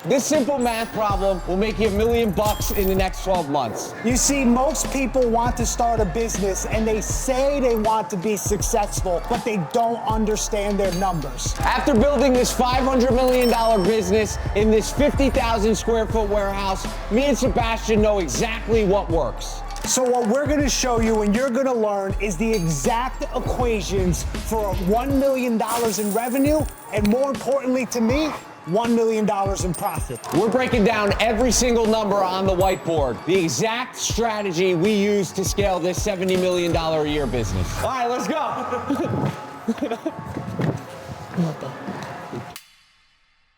This simple math problem will make you $1 million in the next 12 months. You see, most people want to start a business and they say they want to be successful, but they don't understand their numbers. After building this $500 million business in this 50,000 square foot warehouse, me and Sebastian know exactly what works. So what we're gonna show you and you're gonna learn is the exact equations for $1 million in revenue, and more importantly to me, $1 million in profit. We're breaking down every single number on the whiteboard, the exact strategy we use to scale this $70 million a year business. All right, let's go.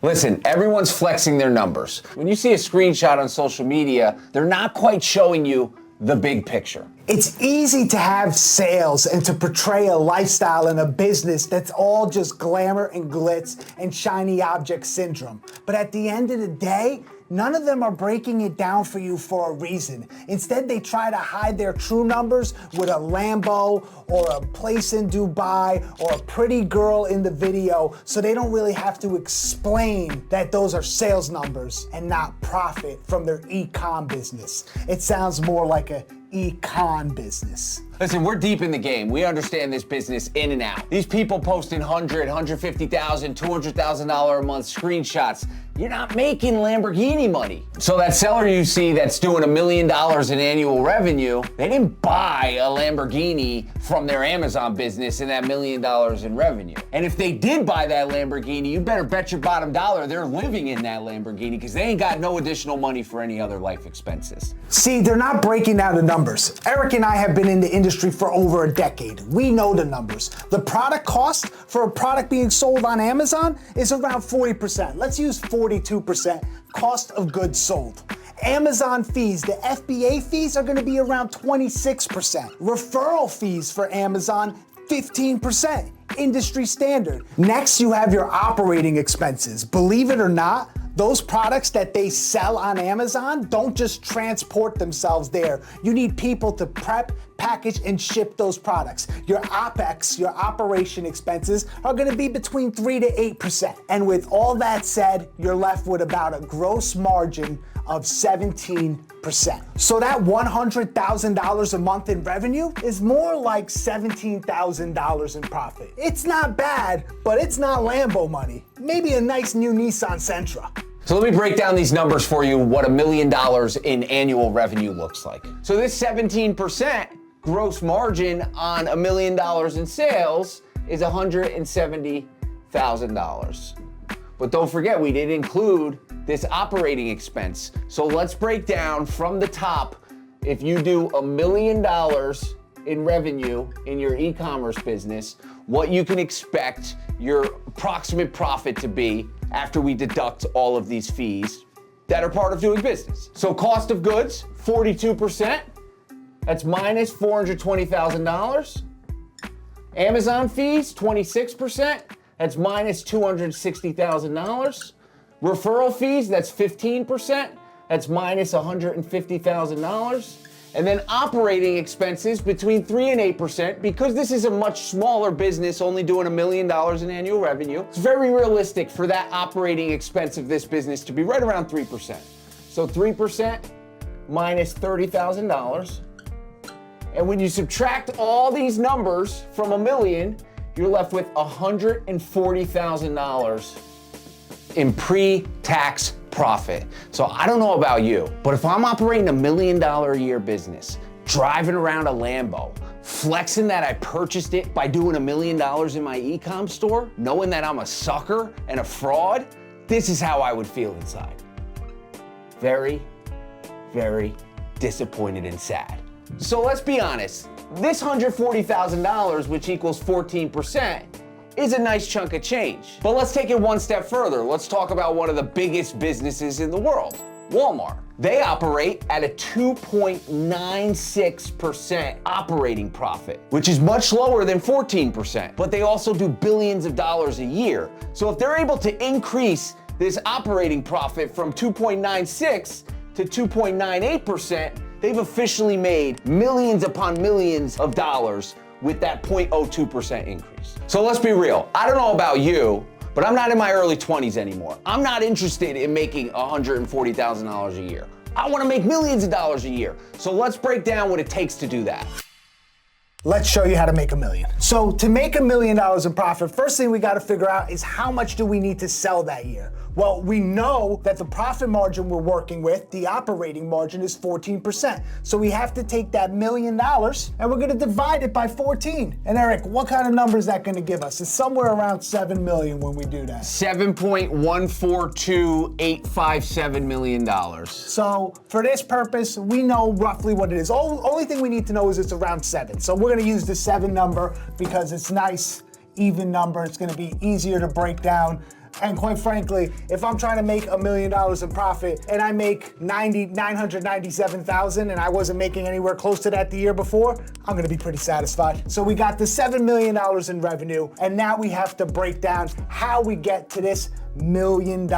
Listen, everyone's flexing their numbers. When you see a screenshot on social media, they're not quite showing you the big picture. It's easy to have sales and to portray a lifestyle and a business that's all just glamour and glitz and shiny object syndrome. But at the end of the day, none of them are breaking it down for you for a reason. Instead, they try to hide their true numbers with a Lambo or a place in Dubai or a pretty girl in the video, so they don't really have to explain that those are sales numbers and not profit from their e-com business. It sounds more like a econ business. Listen, we're deep in the game. We understand this business in and out. These people posting $100,000, $150,000, $200,000 a month screenshots. You're not making Lamborghini money. So that seller you see that's doing $1 million in annual revenue, they didn't buy a Lamborghini from their Amazon business in that $1 million in revenue. And if they did buy that Lamborghini, you better bet your bottom dollar they're living in that Lamborghini because they ain't got no additional money for any other life expenses. See, they're not breaking down the numbers. Eric and I have been in the industry for over a decade. We know the numbers. The product cost for a product being sold on Amazon is around 40%. Let's use 42%, cost of goods sold. Amazon fees, the FBA fees are gonna be around 26%. Referral fees for Amazon, 15%, industry standard. Next, you have your operating expenses. Believe it or not, those products that they sell on Amazon don't just transport themselves there. You need people to prep, package, and ship those products. Your OpEx, your operation expenses, are gonna be between 3 to 8%. And with all that said, you're left with about a gross margin of 17%. So that $100,000 a month in revenue is more like $17,000 in profit. It's not bad, but it's not Lambo money. Maybe a nice new Nissan Sentra. So let me break down these numbers for you, what $1 million in annual revenue looks like. So this 17% gross margin on $1 million in sales is $170,000. But don't forget, we did include this operating expense. So let's break down from the top. If you do $1 million in revenue in your e-commerce business, what you can expect your approximate profit to be after we deduct all of these fees that are part of doing business. So cost of goods, 42%, that's minus $420,000. Amazon fees, 26%, that's minus $260,000. Referral fees, that's 15%, that's minus $150,000. And then operating expenses between 3 and 8%, because this is a much smaller business, only doing $1 million in annual revenue. It's very realistic for that operating expense of this business to be right around 3%. So 3% minus $30,000. And when you subtract all these numbers from $1 million, you're left with $140,000 in pre-tax profit. So I don't know about you, but if I'm operating $1 million a year business, driving around a Lambo, flexing that I purchased it by doing $1 million in my e-com store, knowing that I'm a sucker and a fraud, this is how I would feel inside. Very, very disappointed and sad. So let's be honest, this $140,000, which equals 14%, is a nice chunk of change. But let's take it one step further. Let's talk about one of the biggest businesses in the world, Walmart. They operate at a 2.96% operating profit, which is much lower than 14%, but they also do billions of dollars a year. So if they're able to increase this operating profit from 2.96 to 2.98%, they've officially made millions upon millions of dollars with that 0.02% increase. So let's be real. I don't know about you, but I'm not in my early 20s anymore. I'm not interested in making $140,000 a year. I want to make millions of dollars a year. So let's break down what it takes to do that. Let's show you how to make $1 million. So to make $1 million in profit, first thing we got to figure out is how much do we need to sell that year? Well, we know that the profit margin we're working with, the operating margin, is 14%. So we have to take that $1 million and we're gonna divide it by 14. And Eric, what kind of number is that gonna give us? It's somewhere around 7 million when we do that. $7.142857 million. So for this purpose, we know roughly what it is. Only thing we need to know is it's around 7. So we're gonna use the 7 number because it's nice, even number. It's gonna be easier to break down. And quite frankly, if I'm trying to make $1 million in profit and I make 997,000 and I wasn't making anywhere close to that the year before, I'm gonna be pretty satisfied. So we got the $7 million in revenue, and now we have to break down how we get to this $1 million.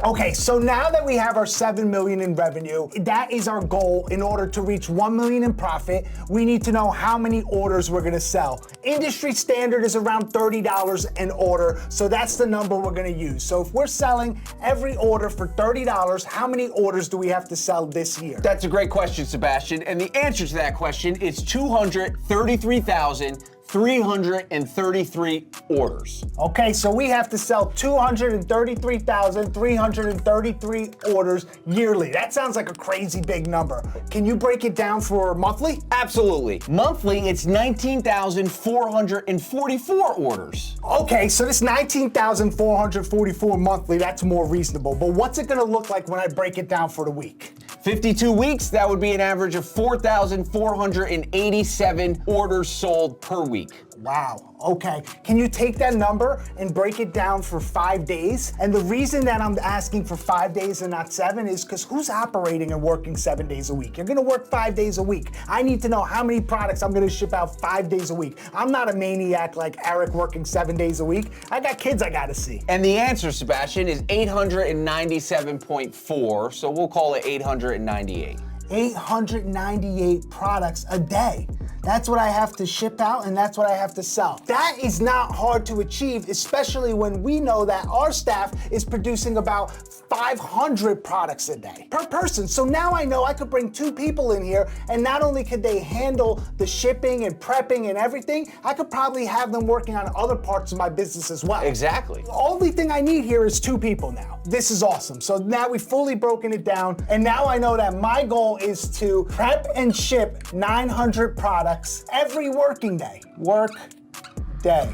Okay, so now that we have our 7 million in revenue, that is our goal. In order to reach 1 million in profit, we need to know how many orders we're gonna sell. Industry standard is around $30 an order, so that's the number we're gonna use. So if we're selling every order for $30, how many orders do we have to sell this year? That's a great question, Sebastian, and the answer to that question is 233,333 orders. Okay, so we have to sell 233,333 orders yearly. That sounds like a crazy big number. Can you break it down for monthly? Absolutely. Monthly, it's 19,444 orders. Okay, so this 19,444 monthly, that's more reasonable. But what's it gonna look like when I break it down for the week? 52 weeks, that would be an average of 4,487 orders sold per week. Wow, okay. Can you take that number and break it down for 5 days? And the reason that I'm asking for 5 days and not 7 is because who's operating and working 7 days a week? You're gonna work 5 days a week. I need to know how many products I'm gonna ship out 5 days a week. I'm not a maniac like Eric working 7 days a week. I got kids I gotta see. And the answer, Sebastian, is 897.4, so we'll call it 898. 898 products a day. That's what I have to ship out and that's what I have to sell. That is not hard to achieve, especially when we know that our staff is producing about 500 products a day per person. So now I know I could bring 2 people in here and not only could they handle the shipping and prepping and everything, I could probably have them working on other parts of my business as well. Exactly. The only thing I need here is 2 people now. This is awesome. So now we've fully broken it down, and now I know that my goal is to prep and ship 900 products every working day. Work day.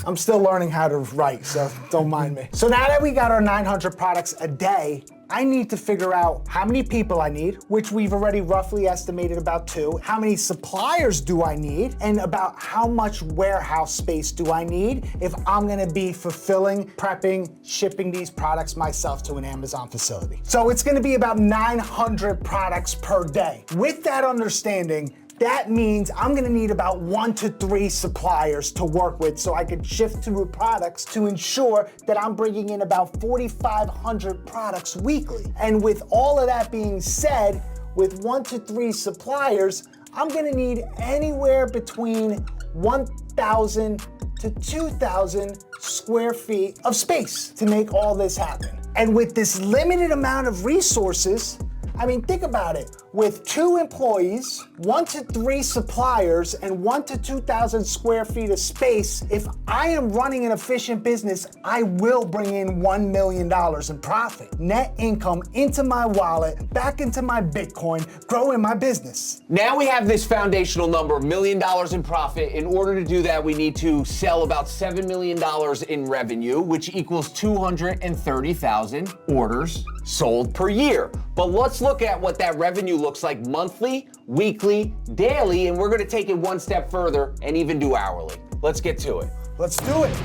I'm still learning how to write, so don't mind me. So now that we got our 900 products a day, I need to figure out how many people I need, which we've already roughly estimated about 2. How many suppliers do I need? And about how much warehouse space do I need if I'm gonna be fulfilling, prepping, shipping these products myself to an Amazon facility. So it's gonna be about 900 products per day. With that understanding, that means I'm gonna need about 1 to 3 suppliers to work with so I can shift through products to ensure that I'm bringing in about 4,500 products weekly. And with all of that being said, with 1 to 3 suppliers, I'm gonna need anywhere between 1,000 to 2,000 square feet of space to make all this happen. And with this limited amount of resources, I mean, think about it. With 2 employees, 1 to 3 suppliers, and 1 to 2,000 square feet of space, if I am running an efficient business, I will bring in $1 million in profit. Net income into my wallet, back into my Bitcoin, growing my business. Now we have this foundational number, $1 million in profit. In order to do that, we need to sell about $7 million in revenue, which equals 230,000 orders sold per year. But let's look at what that revenue looks like monthly, weekly, daily, and we're gonna take it one step further and even do hourly. Let's get to it. Let's do it.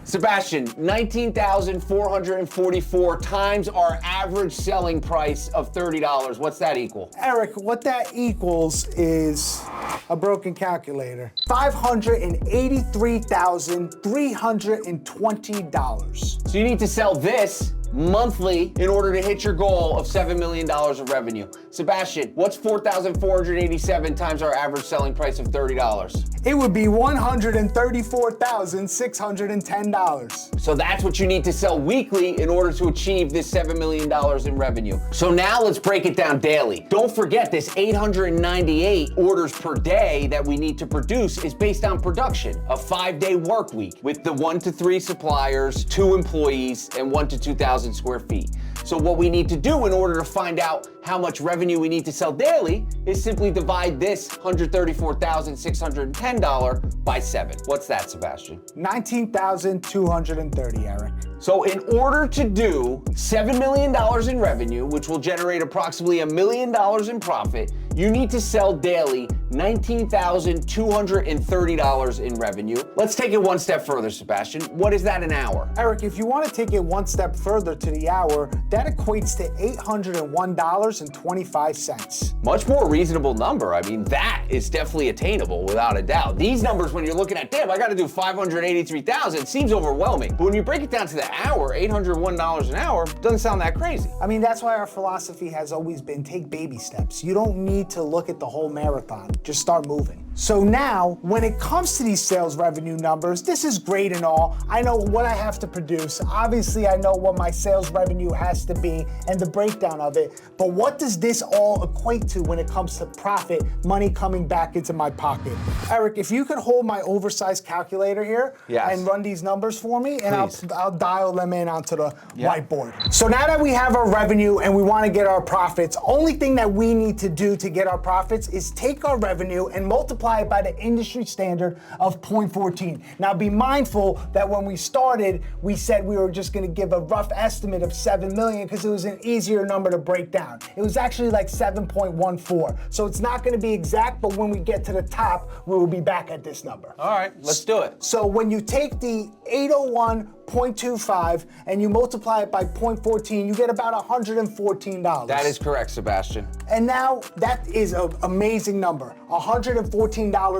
Sebastian, 19,444 times our average selling price of $30. What's that equal? Eric, what that equals is a broken calculator. $583,320. So you need to sell this monthly in order to hit your goal of $7 million of revenue. Sebastian, what's 4,487 times our average selling price of $30? It would be $134,610. So that's what you need to sell weekly in order to achieve this $7 million in revenue. So now let's break it down daily. Don't forget this 898 orders per day that we need to produce is based on production, a 5-day work week with the 1 to 3 suppliers, 2 employees, and 1 to 2,000 square feet. So what we need to do in order to find out how much revenue we need to sell daily is simply divide this $134,610 by 7. What's that, Sebastian? 19,230, Eric. So in order to do $7 million in revenue, which will generate approximately $1 million in profit, you need to sell daily $19,230 in revenue. Let's take it one step further, Sebastian. What is that an hour? Eric, if you want to take it one step further to the hour, that equates to $801.25. Much more reasonable number. I mean, that is definitely attainable without a doubt. These numbers, when you're looking at, damn, I got to do 583,000, seems overwhelming. But when you break it down to the hour, $801 an hour, doesn't sound that crazy. I mean, that's why our philosophy has always been take baby steps. You don't need to look at the whole marathon. Just start moving. So now, when it comes to these sales revenue numbers, this is great and all. I know what I have to produce. Obviously, I know what my sales revenue has to be and the breakdown of it. But what does this all equate to when it comes to profit, money coming back into my pocket? Eric, if you could hold my oversized calculator here and run these numbers for me, and I'll dial them in onto the whiteboard. So now that we have our revenue and we want to get our profits, only thing that we need to do to get our profits is take our revenue and multiply it by the industry standard of 0.14. Now be mindful that when we started, we said we were just going to give a rough estimate of 7 million because it was an easier number to break down. It was actually like 7.14. So it's not going to be exact, but when we get to the top, we will be back at this number. All right, let's do it. So when you take the 801.25 and you multiply it by 0.14, you get about $114. That is correct, Sebastian. And now that is an amazing number, $114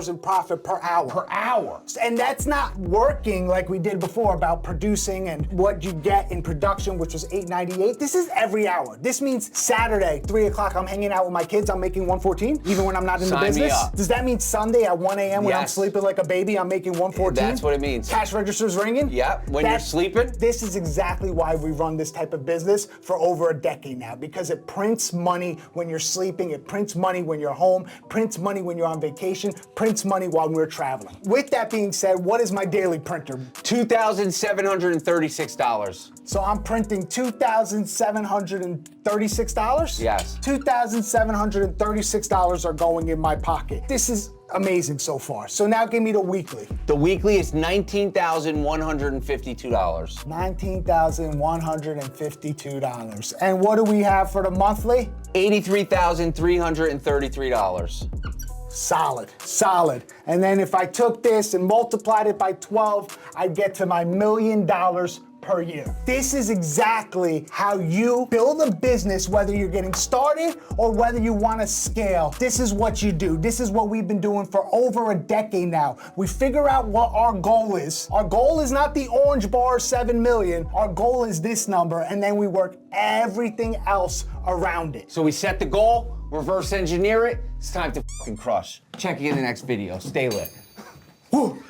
in profit per hour. Per hour. And that's not working like we did before about producing and what you get in production, which was $898. This is every hour. This means Saturday, 3 o'clock, I'm hanging out with my kids, I'm making $114, even when I'm not in the business. Sign me up. Does that mean Sunday at 1 a.m. when I'm sleeping like a baby, I'm making $114? That's what it means. Cash register's ringing? Yeah, when you're sleeping. This is exactly why we run this type of business for over a decade now, because it prints money when you're sleeping, it prints money when you're home, prints money when you're on vacation, prints money while we're traveling. With that being said, what is my daily printer? $2,736. So I'm printing $2,736? Yes. $2,736 are going in my pocket. This is amazing so far. So now give me the weekly. The weekly is $19,152. $19,152. And what do we have for the monthly? $83,333. Solid. And then if I took this and multiplied it by 12, I'd get to my $1 million per year. This is exactly how you build a business, whether you're getting started or whether you want to scale. This is what you do. This is what we've been doing for over a decade now. We figure out what our goal is. Our goal is not the orange bar 7 million. Our goal is this number, and then we work everything else around it. So we set the goal, reverse engineer it. It's time to fucking crush. Check you in the next video. Stay lit. Woo.